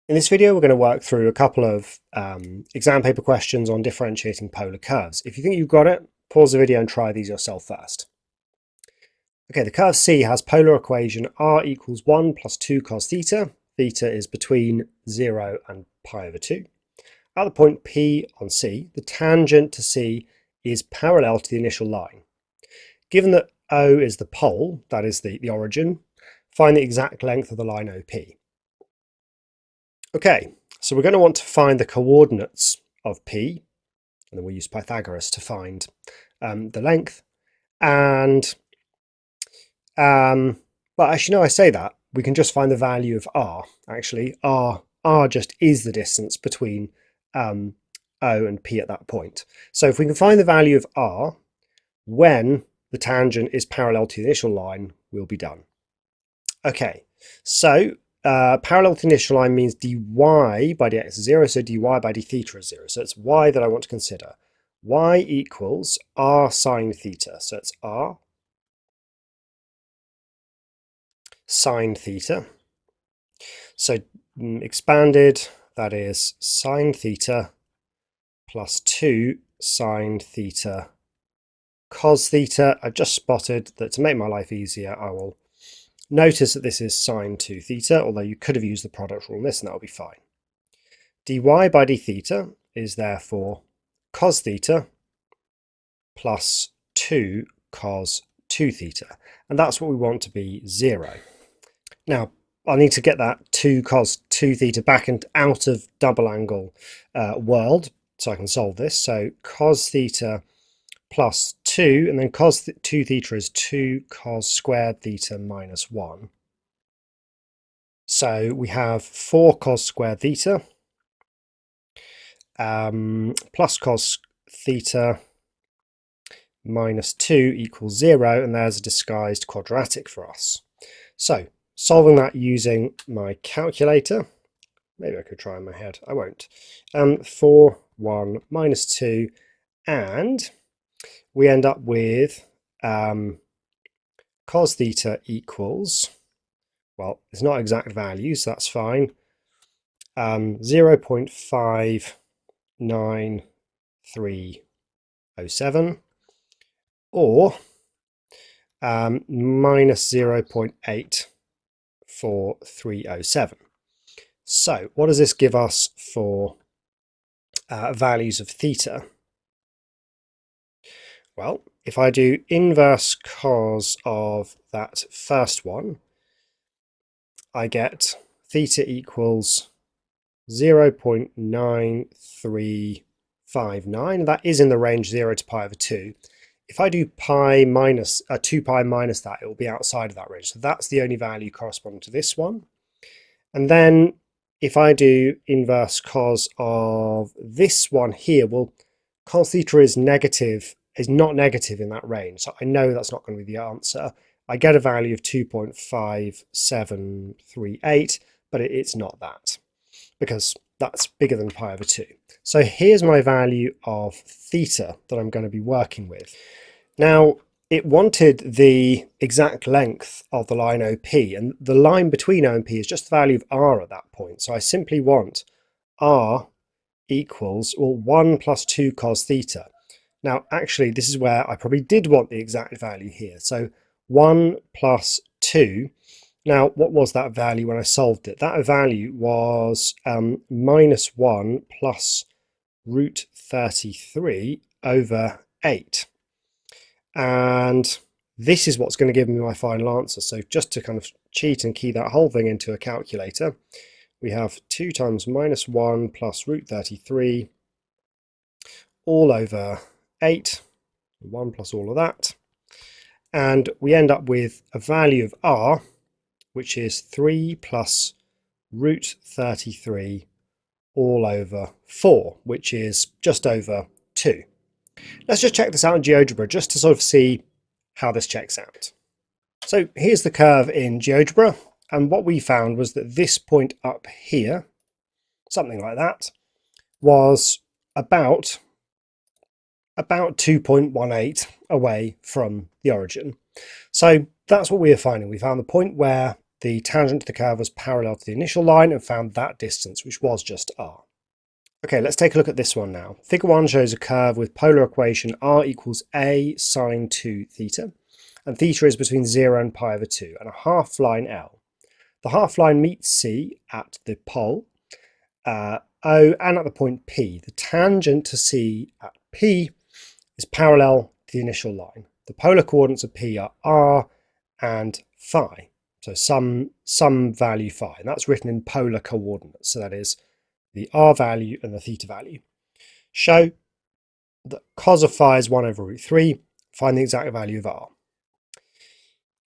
In this video, we're going to work through a couple of exam paper questions on differentiating polar curves. If you think you've got it, pause the video and try these yourself first. Okay, the curve C has polar equation r equals 1 plus 2 cos theta. Theta is between 0 and pi over 2. At the point P on C, the tangent to C is parallel to the initial line. Given that O is the pole, that is the origin, find the exact length of the line OP. Okay, so we're going to want to find the coordinates of P, and then we'll use Pythagoras to find the length. And, well, actually, no, I say that. We can just find the value of R. Actually, R just is the distance between O and P at that point. So if we can find the value of R when the tangent is parallel to the initial line, we'll be done. Okay, so parallel to the initial line means dy by dx is 0, so dy by d theta is 0. So it's y that I want to consider. Y equals r sine theta. So it's r sine theta. So expanded, that is sine theta plus 2 sine theta cos theta. I've just spotted that to make my life easier, I will notice that this is sine 2 theta, although you could have used the product rule on this and that will be fine. Dy by d theta is therefore cos theta plus 2 cos 2 theta, and that's what we want to be 0. Now, I need to get that 2 cos 2 theta back and out of double angle world so I can solve this. So cos theta plus 2, and then cos 2 theta is 2 cos squared theta minus 1. So we have 4 cos squared theta plus cos theta minus 2 equals 0, and there's a disguised quadratic for us. So solving that using my calculator, maybe I could try in my head, I won't. 4, 1, minus 2, and we end up with cos theta equals, well, it's not exact value, so that's fine, 0.59307 or minus 0.84307. So what does this give us for values of theta? Well, if I do inverse cos of that first one, I get theta equals 0.9359. That is in the range 0 to pi over 2. If I do pi minus 2 pi minus that, it will be outside of that range. So that's the only value corresponding to this one. And then if I do inverse cos of this one here, well, cos theta is not negative in that range, so I know that's not going to be the answer. I get a value of 2.5738, but it's not that, because that's bigger than pi over 2. So here's my value of theta that I'm going to be working with. Now, it wanted the exact length of the line OP, and the line between O and P is just the value of r at that point. So I simply want r equals, well, 1 plus 2 cos theta. Now, actually, this is where I probably did want the exact value here. So 1 plus 2. Now, what was that value when I solved it? That value was minus 1 plus root 33 over 8. And this is what's going to give me my final answer. So just to kind of cheat and key that whole thing into a calculator, we have 2 times minus 1 plus root 33 all over 8, 1 plus all of that, and we end up with a value of r, which is 3 plus root 33 all over 4, which is just over 2. Let's just check this out in GeoGebra just to sort of see how this checks out. So here's the curve in GeoGebra, and what we found was that this point up here, something like that, was about 2.18 away from the origin. So that's what we are finding. We found the point where the tangent to the curve was parallel to the initial line and found that distance, which was just r. Okay, let's take a look at this one now. Figure 1 shows a curve with polar equation r equals a sine 2 theta, and theta is between 0 and pi over 2, and a half line L. The half line meets C at the pole O and at the point P. The tangent to C at P is parallel to the initial line. The polar coordinates of P are r and phi, so some value phi, and that's written in polar coordinates, so that is the r value and the theta value. Show that cos of phi is 1 over root 3. Find the exact value of r.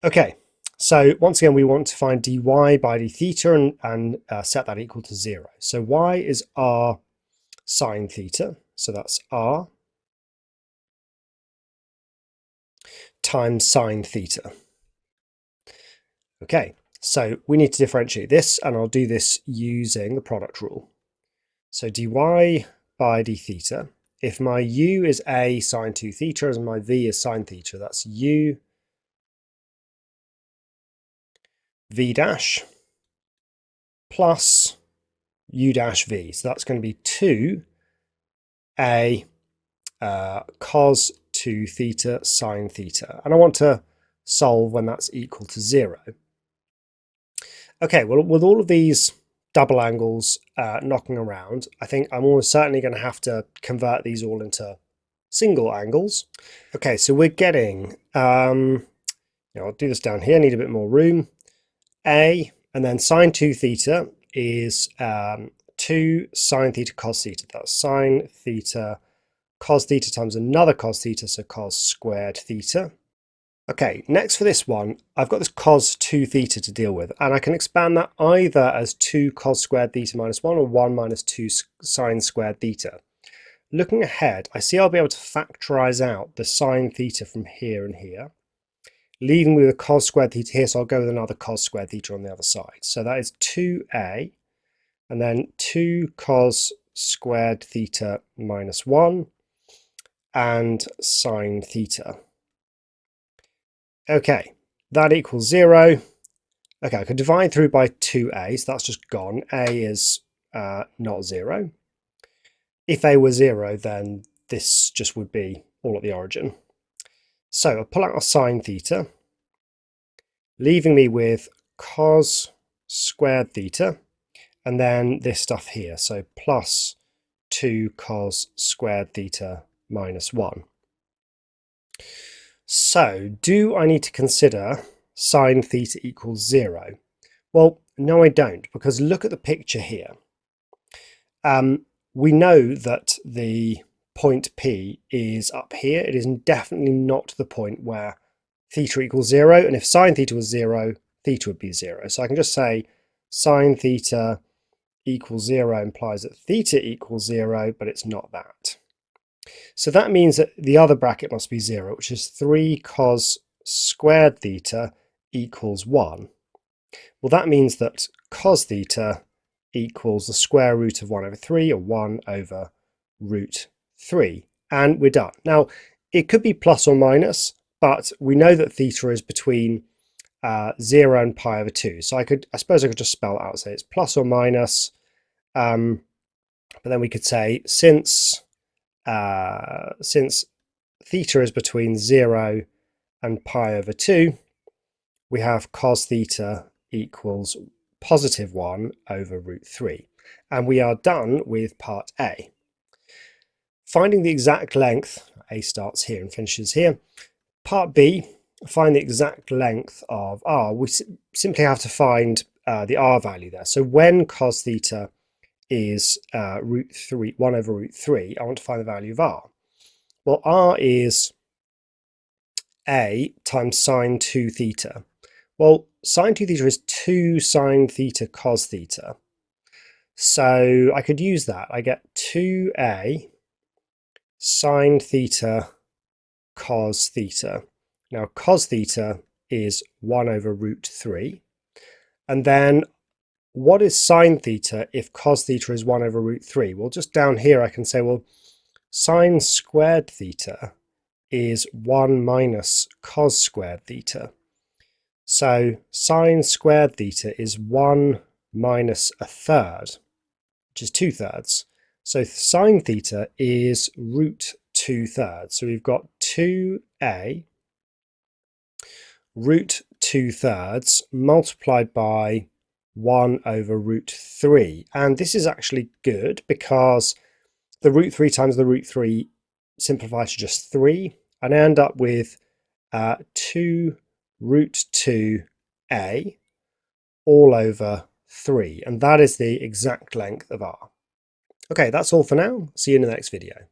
Okay, so once again we want to find dy by d theta and set that equal to 0. So y is r sine theta, so that's r times sine theta. Okay, so we need to differentiate this, and I'll do this using the product rule. So dy by d theta, if my u is a sine 2 theta and my v is sine theta, that's u v dash plus u dash v. So that's going to be 2a cos 2 theta sine theta. And I want to solve when that's equal to 0. Okay, well, with all of these double angles knocking around, I think I'm almost certainly going to have to convert these all into single angles. Okay, so we're getting, I'll do this down here, I need a bit more room. A, and then sine 2 theta is 2 sine theta cos theta. That's sine theta cos theta times another cos theta, so cos squared theta. Okay, next for this one, I've got this cos 2 theta to deal with, and I can expand that either as 2 cos squared theta minus 1 or 1 minus 2 sine squared theta. Looking ahead, I see I'll be able to factorize out the sine theta from here and here, leaving with a cos squared theta here, so I'll go with another cos squared theta on the other side. So that is 2a, and then 2 cos squared theta minus 1, and sine theta. Okay, that equals 0. Okay, I could divide through by 2a, so that's just gone. A is not 0. If a were 0, then this just would be all at the origin. So I'll pull out our sine theta, leaving me with cos squared theta, and then this stuff here, so plus 2 cos squared theta minus 1. So, do I need to consider sine theta equals 0? Well, no I don't, because look at the picture here. We know that the point P is up here. It is definitely not the point where theta equals 0, and if sine theta was 0, theta would be 0. So I can just say sine theta equals 0 implies that theta equals 0, but it's not that. So that means that the other bracket must be 0, which is 3 cos squared theta equals 1. Well, that means that cos theta equals the square root of 1 over 3, or 1 over root 3. And we're done. Now, it could be plus or minus, but we know that theta is between 0 and pi over 2. So I suppose I could just spell it out, say it's plus or minus. But then we could say since theta is between 0 and pi over 2, we have cos theta equals positive 1 over root 3. And we are done with part A. Finding the exact length, A starts here and finishes here. Part B, find the exact length of r. We simply have to find the r value there. So when cos theta is 1 over root 3, I want to find the value of r. Well, r is a times sine 2 theta. Well, sine 2 theta is 2 sine theta cos theta. So I could use that. I get 2a sine theta cos theta. Now cos theta is 1 over root 3. And then what is sine theta if cos theta is 1 over root 3? Well, just down here I can say, well, sine squared theta is 1 minus cos squared theta. So sine squared theta is 1 minus a third, which is 2/3. So sine theta is root 2/3. So we've got 2a root 2/3 multiplied by 1 over root 3. And this is actually good because the root 3 times the root 3 simplifies to just 3. And I end up with 2 root 2a all over 3. And that is the exact length of r. Okay, that's all for now. See you in the next video.